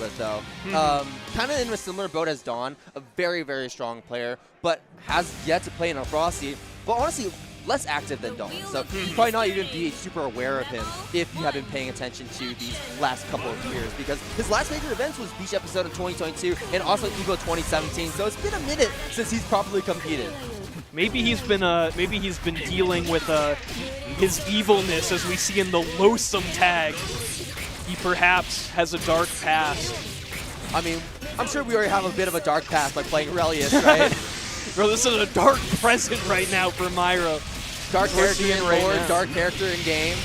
it, though. Kind of in a similar boat as Dawn, a very, very strong player, but has yet to play in a Frosty. But honestly, less active than Dawn, so you probably not even be super aware of him if you have been paying attention to these last couple of years, because his last major events was Beach episode of 2022 and also Evo 2017, so it's been a minute since he's properly competed. Maybe he's been dealing with his evilness, as we see in the loathsome tag. He perhaps has a dark past. I mean, I'm sure we already have a bit of a dark past by playing Relius, right? Bro, this is a dark present right now for Myoro. Dark character in board, dark character in game.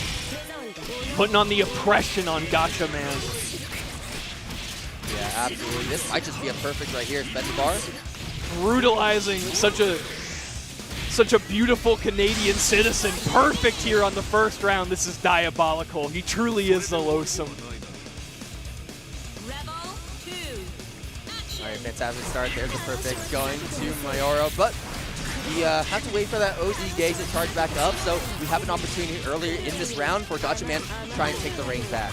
Putting on the oppression on Gatchaman. Yeah, absolutely. This might just be a perfect right here. Spend the bar. Brutalizing such a beautiful Canadian citizen. Perfect here on the first round. This is diabolical. He truly is the loathsome. All right, fantastic start. There's the perfect going to Myoro, but he has to wait for that OD gauge to charge back up, so we have an opportunity earlier in this round for Gatchaman to try and take the reins back.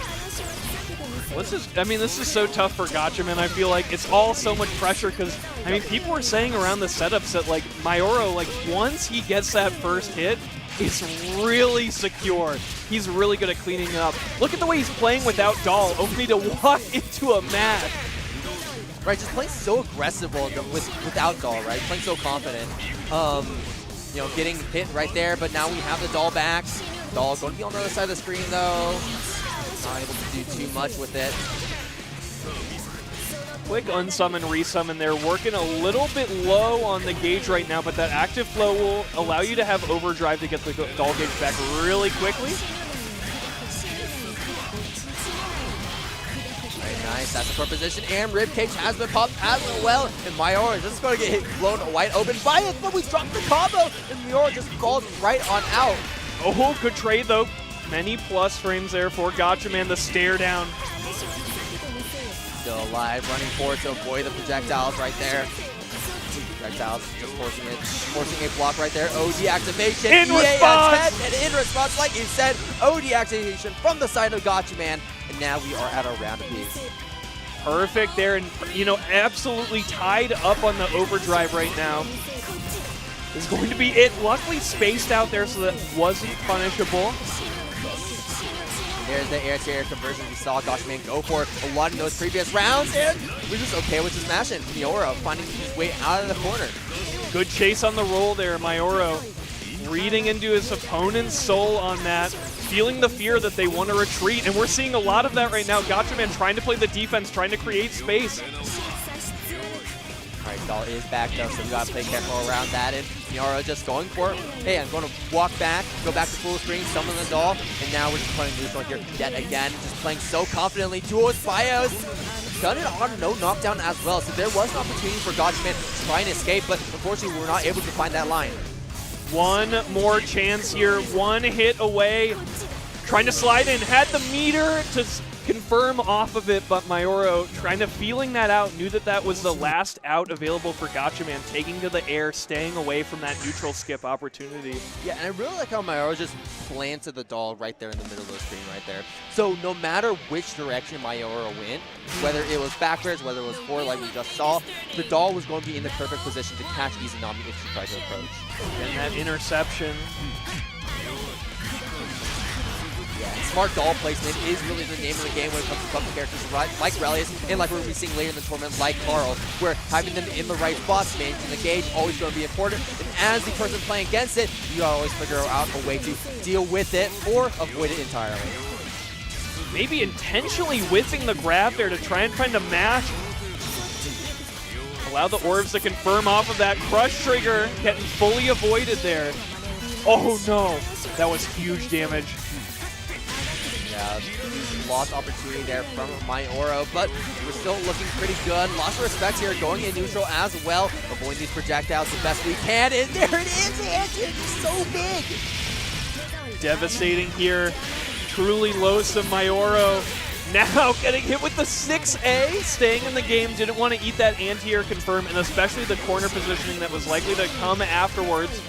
This is so tough for Gatchaman. I feel like it's all so much pressure because, I mean, people were saying around the setups that, like, Myoro, like, once he gets that first hit, it's really secure. He's really good at cleaning up. Look at the way he's playing without Doll, only to walk into a match. Right, just playing so aggressive without Doll, right? Playing so confident. You know, getting hit right there, but now we have the Doll back. Doll going to be on the other side of the screen, though. Not able to do too much with it. Quick unsummon, resummon there. Working a little bit low on the gauge right now, but that active flow will allow you to have overdrive to get the Doll gauge back really quickly. Nice, that's the core position, and Ribcage has been popped as well, and Myoro is just going to get blown wide open by it, but we dropped the combo, and Myoro just falls right on out. Oh, good trade though. Many plus frames there for Gatchaman, the stare down. Still alive, running forward to avoid the projectiles right there. Projectiles just forcing a block right there. OD activation. In response! And in response, like you said, OD activation from the side of Gatchaman. And now we are at a round apiece. Perfect there, and you know, absolutely tied up on the overdrive right now. Is going to be it. Luckily spaced out there so that wasn't punishable. There's the air-to-air conversion we saw Gatchaman go for a lot in those previous rounds, and we're just okay with his smash in. Myoro finding his way out of the corner. Good chase on the roll there, Myoro. Reading into his opponent's soul on that, feeling the fear that they want to retreat, and we're seeing a lot of that right now. Gatchaman trying to play the defense, trying to create space. Alright, Doll is back though, so we gotta play careful around that, and Myoro just going for it. Hey, I'm going to walk back, go back to full screen, summon the Doll, and now we're just playing neutral here yet again, just playing so confidently. Duos bios, done it on no knockdown as well, so there was an opportunity for Gatchaman to try and escape, but unfortunately we're not able to find that line. One more chance here, one hit away. Trying to slide in, had the meter to confirm off of it, but Myoro kind of feeling that out, knew that that was the last out available for Gatchaman, taking to the air, staying away from that neutral skip opportunity. Yeah, and I really like how Myoro just planted the Doll right there in the middle of the screen right there. So no matter which direction Myoro went, whether it was backwards, whether it was forward like we just saw, the Doll was going to be in the perfect position to catch Izanami if she tried to approach. And that interception. Yeah, smart Doll placement is really the name of the game when it comes to couple characters like Relius and like we're seeing later in the tournament like Carl, where having them in the right spots, managing the gauge, always going to be important. And as the person playing against it, you gotta always figure out a way to deal with it or avoid it entirely. Maybe intentionally whiffing the grab there to try and find a match. Allow the orbs to confirm off of that crush trigger, getting fully avoided there. Oh no, that was huge damage. Yeah, lost opportunity there from Myoro, but we're still looking pretty good. Lots of respect here, going in neutral as well, avoiding these projectiles the best we can, and there it is, and it's so big! Devastating here, truly loathsome Myoro. Now getting hit with the 6A, staying in the game, didn't want to eat that anti-air confirm, and especially the corner positioning that was likely to come afterwards.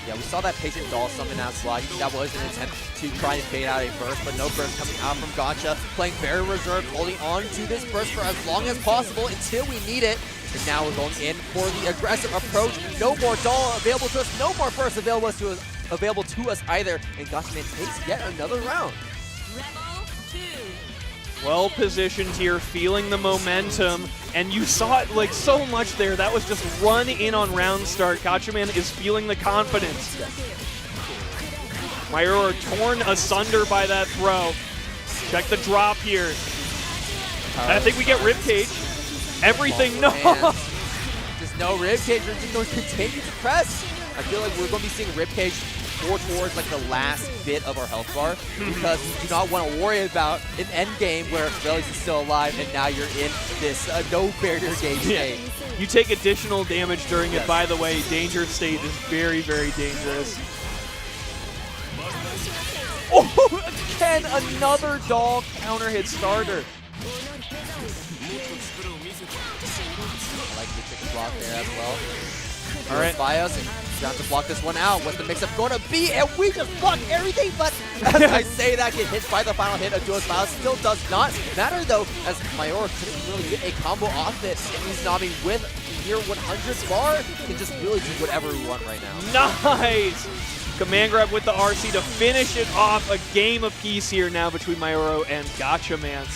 Yeah, we saw that patient doll summon as well. That was an attempt to try and fade out a burst, but no burst coming out from Gatcha. Playing very reserved, holding on to this burst for as long as possible until we need it. And now we're going in for the aggressive approach. No more doll available to us, no more burst available to us either. And Gatchaman takes yet another round. Well positioned here, feeling the momentum, and you saw it like so much there. That was just run in on round start. Gatchaman is feeling the confidence. Myoro torn asunder by that throw. Check the drop here. And I think we get ribcage. Everything, no! Just no ribcage, we're just going to continue to press. I feel like we're going to be seeing ribcage more towards like the last bit of our health bar because we do not want to worry about an end game where Relius is still alive and now you're in this no barrier gauge state. You take additional damage during it, by the way. Danger state is very, very dangerous. Oh, again, another doll counter hit starter. I like the chicken block there as well. All right. Bios and trying to block this one out. What's the mix-up going to be? And we just block everything, but as I say that, get hit by the final hit of Duo's Bios. Still does not matter, though, as Myoro couldn't really get a combo off it. And Izanami with near 100 bar can just really do whatever we want right now. Nice! Command grab with the RC to finish it off. A game apiece here now between Myoro and Gatchaman.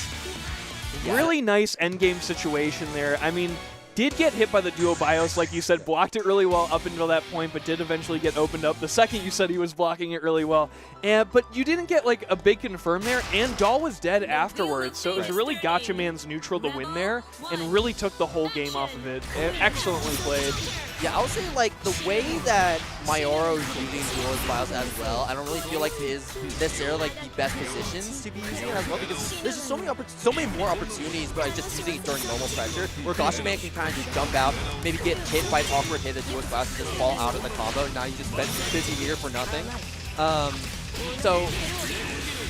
Yeah. Really nice endgame situation there. I mean, did get hit by the duo BIOS, like you said, blocked it really well up until that point, but did eventually get opened up the second you said he was blocking it really well. But you didn't get like a big confirm there, and Doll was dead afterwards, so it was really Gatchaman's neutral to win there, and really took the whole game off of it. Excellently played. Yeah, I would say like the way that Myoro is using Duo's Bios as well, I don't really feel like his necessarily like the best positions to be using it as well, because there's just so many more opportunities by just using it during normal pressure, where Gatchaman can kind of just jump out, maybe get hit by an awkward hit of Duo's Bios and just fall out of the combo, and now you just spend 50 meter for nothing. So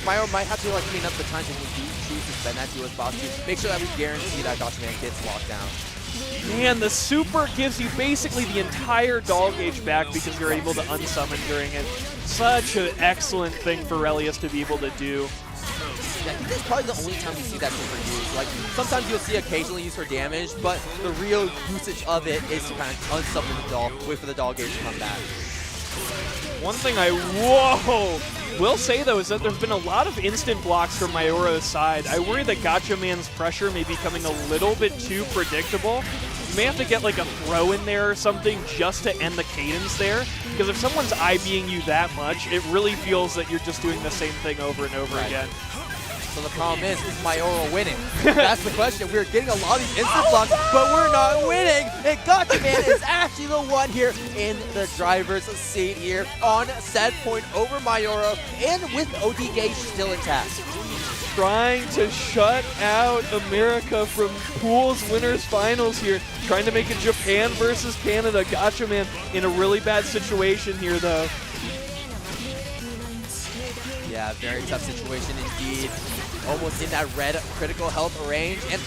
Myoro might have to like clean up the times when we do choose to spend that Duo's Bios to make sure that we guarantee that Gatchaman gets locked down. Man, the super gives you basically the entire doll gauge back because you're able to unsummon during it. Such an excellent thing for Relius to be able to do. Yeah, I think that's probably the only time we see that super used. Like, sometimes you'll see occasionally used for damage, but the real usage of it is to kind of unsummon the doll, wait for the doll gauge to come back. One thing I will say, though, is that there's been a lot of instant blocks from Myoro's side. I worry that Gatchaman's pressure may be becoming a little bit too predictable. You may have to get like a throw in there or something just to end the cadence there, because if someone's IBing you that much, it really feels that you're just doing the same thing over and over again. So the problem is Myoro winning? That's the question. We're getting a lot of these instant blocks, but we're not winning. And Gatchaman is actually the one here in the driver's seat here on set point over Myoro, and with OD gauge still intact. Trying to shut out America from Pool's Winners Finals here. Trying to make it Japan versus Canada. Gatchaman in a really bad situation here, though. Yeah, very tough situation indeed. Almost in that red critical health range, and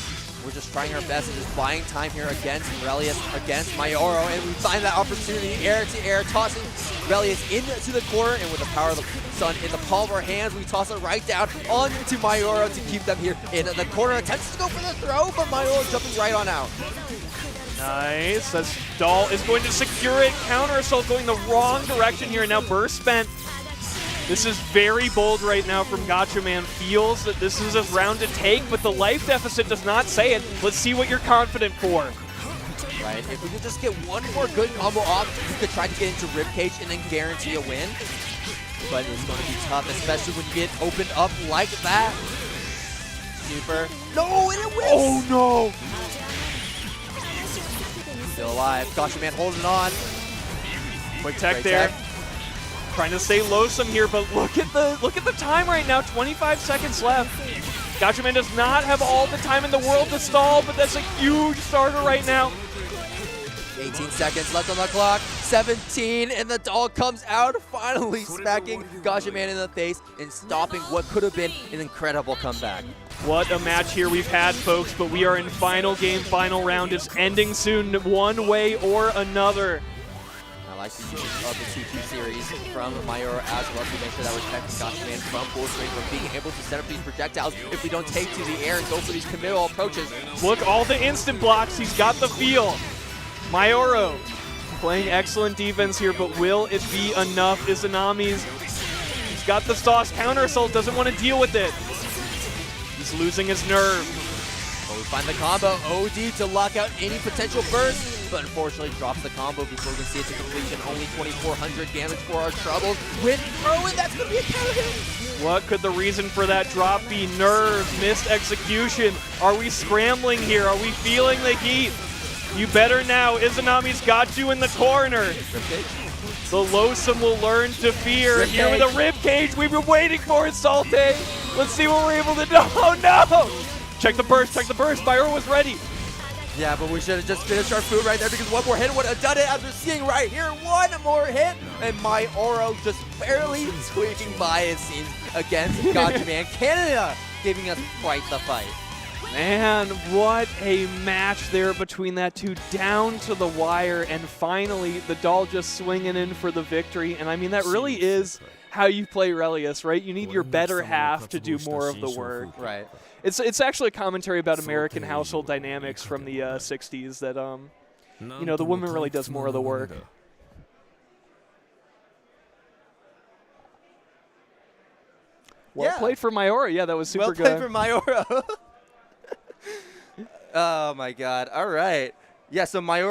we're just trying our best and just buying time here against Relius, against Myoro, and we find that opportunity, air to air, tossing Relius into the corner, and with the power of the sun in the palm of our hands, we toss it right down onto Myoro to keep them here in the corner. Attempts to go for the throw, but Myoro jumping right on out. Nice, that's Doll is going to secure it, counter assault going the wrong direction here, and now burst spent. This is very bold right now from Gatchaman. Feels that this is a round to take, but the life deficit does not say it. Let's see what you're confident for. Right, if we could just get one more good combo off, we could try to get into ribcage and then guarantee a win. But it's going to be tough, especially when you get opened up like that. Super. No, and it whips! Oh no! Still alive. Gatchaman holding on. Quick tech Great there. tech. Trying to stay low-some here, but look at the time right now. 25 seconds left. Gatchaman does not have all the time in the world to stall, but that's a huge starter right now. 18 seconds left on the clock. 17, and the doll comes out, finally smacking Gatchaman in the face and stopping what could have been an incredible comeback. What a match here we've had, folks, but we are in final game, final round. It's ending soon one way or another. I like the use of the 2-2 series from Myoro as well to make sure that we're protecting Gatchaman from full screen, from being able to set up these projectiles if we don't take to the air and go for these committal approaches. Look, all the instant blocks. He's got the feel. Myoro playing excellent defense here, but will it be enough? Izanami's, he's got the sauce counter assault, doesn't want to deal with it. He's losing his nerve. But we find the combo, OD to lock out any potential burst, but unfortunately drops the combo before we can see it to completion. Only 2,400 damage for our troubles. With Erwin, that's going to be a counter hit. What could the reason for that drop be? Nerves, missed execution. Are we scrambling here? Are we feeling the heat? You better now. Izanami's got you in the corner. Ribcage. The Losum will learn to fear. Here with a rib cage. We've been waiting for it, Salte. Let's see what we're able to do. Oh no! Check the burst, check the burst. Myoro was ready. Yeah, but we should have just finished our food right there because one more hit would have done it, as we're seeing right here. One more hit, and Myoro just barely squeaking by, it seems, against Gatchaman. Canada giving us quite the fight. Man, what a match there between that two, down to the wire, and finally the doll just swinging in for the victory. And I mean, that really is how you play Relius, right? You need your better half to do more of the work. Right. It's actually a commentary about American household dynamics from the 60s that, you know, the woman really does more of the work. Well played for Myoro. Yeah, that was super good. Well played for Myoro. Oh, my God. All right. Yeah, so Myoro.